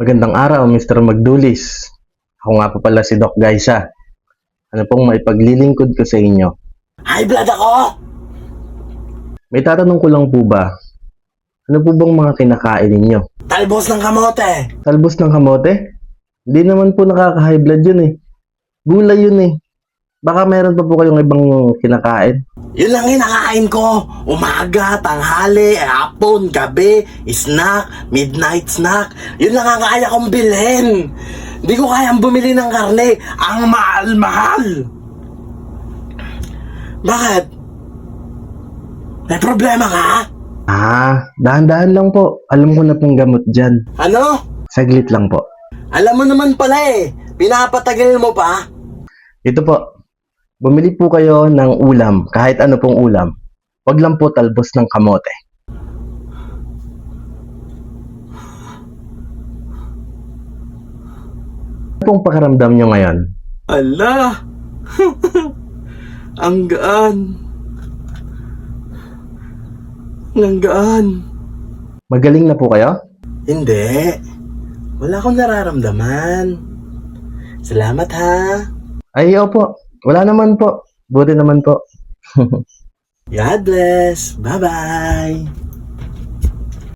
Magandang araw, Mr. Magdulis. Ako nga po pala si Doc Gaisa. Ano pong maipaglilingkod ko sa inyo? High blood ako! May tatanong ko lang po ba, ano po bang mga kinakain ninyo? Talbos ng kamote! Talbos ng kamote? Hindi naman po nakaka-high blood yun eh. Gulay yun eh. Baka meron pa po kayong ibang kinakain. Yun lang kinakain ko. Umaga, tanghali, hapon, gabi, snack, midnight snack. Yun lang ang kaya kong bilhin. Hindi ko kayang bumili ng karne. Ang mahal-mahal. Bakit? May problema ka? Dahan-dahan lang po. Alam ko na pong gamot dyan. Ano? Saglit lang po. Alam mo naman pala eh. Pinapatagal mo pa. Ito po. Bumili po kayo ng ulam, kahit ano pong ulam. Huwag lang po talbos ng kamote. Ano pong pakiramdam nyo ngayon? Ala! Ang gaan. Ang gaan. Magaling na po kayo? Hindi. Wala akong nararamdaman. Salamat ha. Ay, opo. Wala naman po. Buti naman po. God bless. Bye-bye.